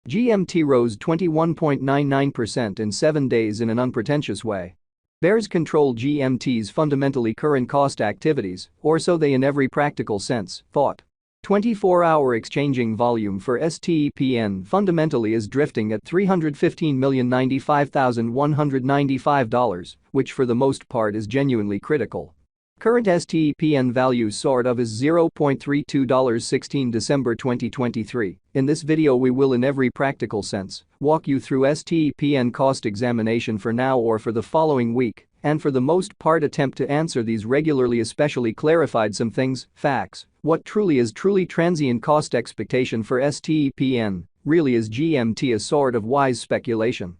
GMT rose 21.99% in 7 days in an unpretentious way. Bears control GMT's fundamentally current cost activities, or so they in every practical sense thought. 24-hour exchanging volume for STEPN fundamentally is drifting at $315,095,195, which for the most part is genuinely critical. Current STEPN value sort of is $0.3216 December 2023. In this video we will in every practical sense walk you through STEPN cost examination for now or for the following week, and for the most part attempt to answer these regularly, especially clarified some things, facts, what truly is transient cost expectation for STEPN, really is GMT a sort of wise speculation?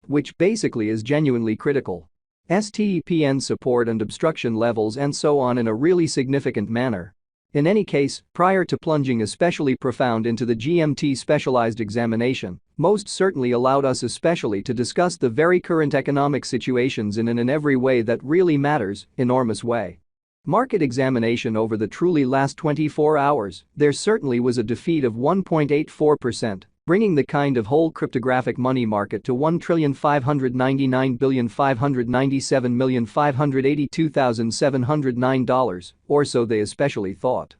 Which basically is genuinely critical. STEPN support and obstruction levels and so on in a really significant manner. In any case, prior to plunging especially profound into the GMT specialized examination, most certainly allowed us especially to discuss the very current economic situations in every way that really matters, enormous way. Market examination over the truly last 24 hours, there certainly was a defeat of 1.84%. Bringing the kind of whole cryptographic money market to $1,599,597,582,709, or so they especially thought.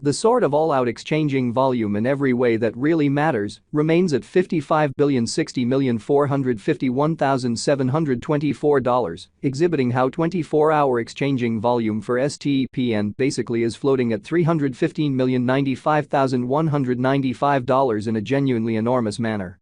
The sort of all-out exchanging volume in every way that really matters remains at $55,60,451,724, exhibiting how 24-hour exchanging volume for STEPN basically is floating at $315,095,195 in a genuinely enormous manner.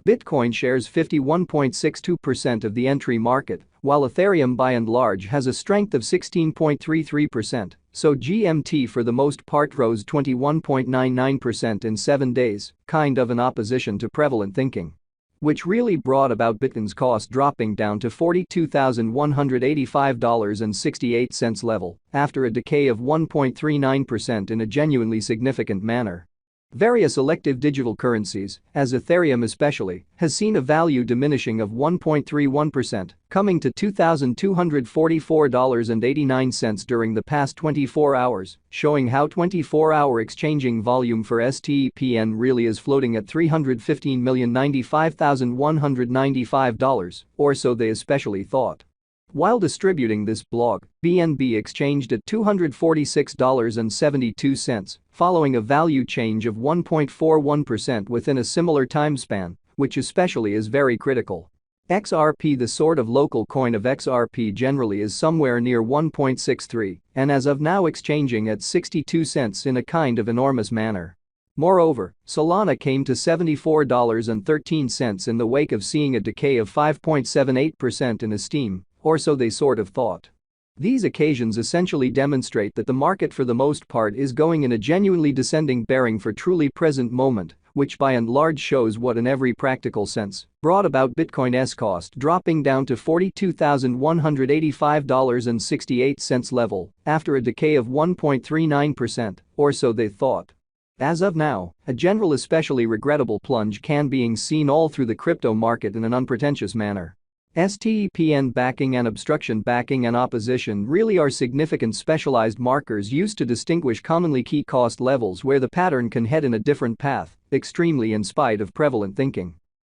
Bitcoin shares 51.62% of the entry market, while Ethereum by and large has a strength of 16.33%, so GMT for the most part rose 21.99% in 7 days, kind of in opposition to prevalent thinking. Which really brought about Bitcoin's cost dropping down to $42,185.68 level, after a decay of 1.39% in a genuinely significant manner. Various elective digital currencies, as Ethereum especially, has seen a value diminishing of 1.31%, coming to $2,244.89 during the past 24 hours, showing how 24-hour exchanging volume for STEPN really is floating at $315,095,195, or so they especially thought. While distributing this blog, BNB exchanged at $246.72, following a value change of 1.41% within a similar time span, which especially is very critical. XRP, the sort of local coin of XRP, generally is somewhere near 1.63 and as of now exchanging at 62 cents in a kind of enormous manner. Moreover, Solana came to $74.13 in the wake of seeing a decay of 5.78% in esteem, or so they sort of thought. These occasions essentially demonstrate that the market for the most part is going in a genuinely descending bearing for truly present moment, which by and large shows what in every practical sense brought about Bitcoin's cost dropping down to $42,185.68 level after a decay of 1.39%, or so they thought. As of now, a general especially regrettable plunge can being seen all through the crypto market in an unpretentious manner. STEPN backing and obstruction backing and opposition really are significant specialized markers used to distinguish commonly key cost levels where the pattern can head in a different path, extremely in spite of prevalent thinking.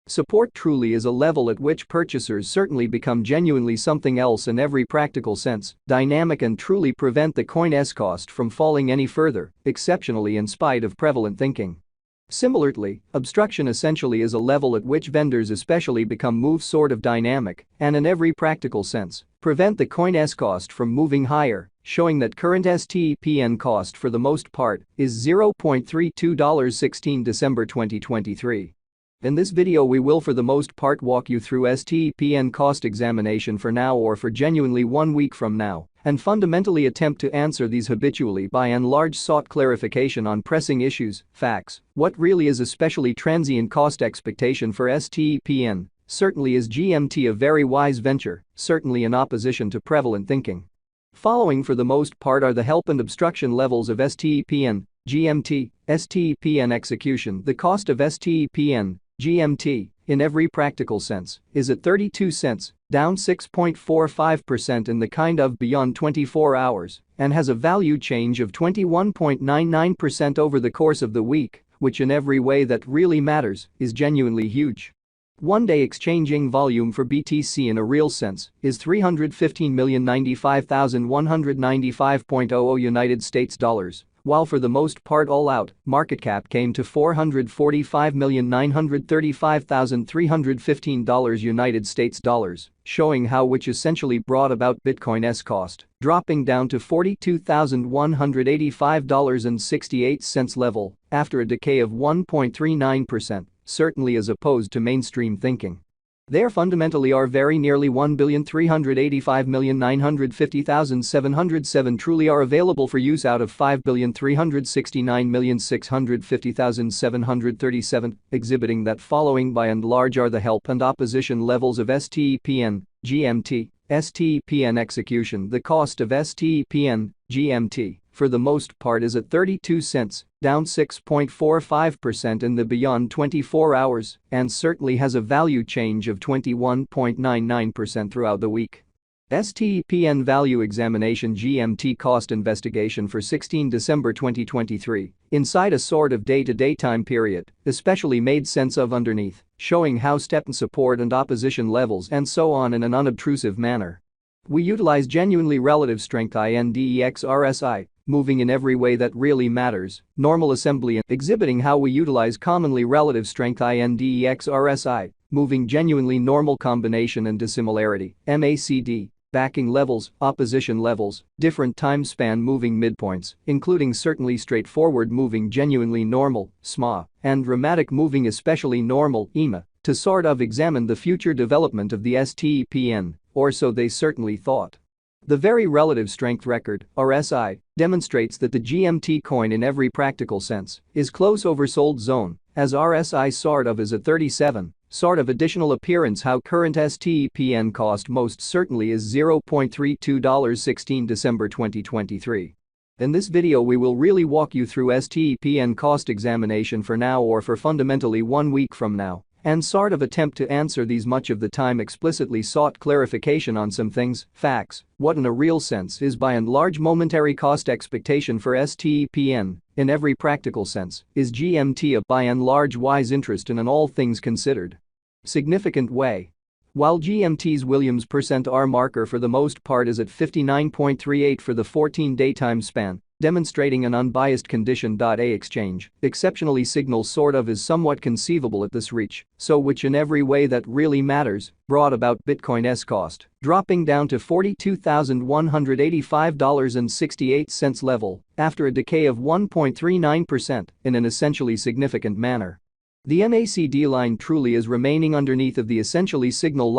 Support truly is a level at which purchasers certainly become genuinely something else in every practical sense, dynamic and truly prevent the coin's cost from falling any further, exceptionally in spite of prevalent thinking. Similarly, obstruction essentially is a level at which vendors especially become move sort of dynamic and in every practical sense prevent the coin's cost from moving higher, showing that current STEPN cost for the most part is $0.3216 December 2023. In this video we will for the most part walk you through STEPN cost examination for now or for genuinely 1 week from now, and fundamentally attempt to answer these habitually by and large sought clarification on pressing issues, facts, what really is especially transient cost expectation for STEPN, certainly is GMT a very wise venture, certainly in opposition to prevalent thinking. Following for the most part are the help and obstruction levels of STEPN, GMT, STEPN execution. The cost of STEPN, GMT, in every practical sense, is at 32 cents, down 6.45% in the kind of beyond 24 hours, and has a value change of 21.99% over the course of the week, which in every way that really matters is genuinely huge. One-day exchanging volume for BTC in a real sense is 315,095,195.00 United States dollars, while for the most part all-out, market cap came to $445,935,315 United States dollars, showing how which essentially brought about Bitcoin's cost, dropping down to $42,185.68 level after a decay of 1.39%. Certainly as opposed to mainstream thinking. There fundamentally are very nearly 1,385,950,707 truly are available for use out of 5,369,650,737, exhibiting that following by and large are the help and opposition levels of stepn, GMT, stepn execution. The cost of stepn, GMT, for the most part is at 32 cents, down 6.45% in the beyond 24 hours, and certainly has a value change of 21.99% throughout the week. STPN Value Examination GMT Cost Investigation for 16 December 2023, inside a sort of day-to-day time period, especially made sense of underneath, showing how stepn support and opposition levels and so on in an unobtrusive manner. We utilize genuinely relative strength INDEX RSI, moving in every way that really matters, normal assembly and exhibiting how we utilize commonly relative strength INDEX RSI, moving genuinely normal combination and dissimilarity, MACD, backing levels, opposition levels, different time span moving midpoints, including certainly straightforward moving genuinely normal, SMA, and dramatic moving especially normal, EMA, to sort of examine the future development of the STPN, or so they certainly thought. The very relative strength record, RSI, demonstrates that the GMT coin in every practical sense is close oversold zone, as RSI sort of is at 37, sort of additional appearance how current STPN cost most certainly is $0.32 16 December 2023. In this video we will really walk you through STPN cost examination for now or for fundamentally 1 week from now, and sort of attempt to answer these much of the time explicitly sought clarification on some things, facts, what in a real sense is by and large momentary cost expectation for STPN, in every practical sense, is GMT a by and large wise interest in an all things considered significant way. While GMT's Williams %R marker for the most part is at 59.38 for the 14-day time span, demonstrating an unbiased condition. A exchange, exceptionally signal sort of is somewhat conceivable at this reach, so which in every way that really matters, brought about Bitcoin's cost, dropping down to $42,185.68 level after a decay of 1.39% in an essentially significant manner. The MACD line truly is remaining underneath of the essentially signal line.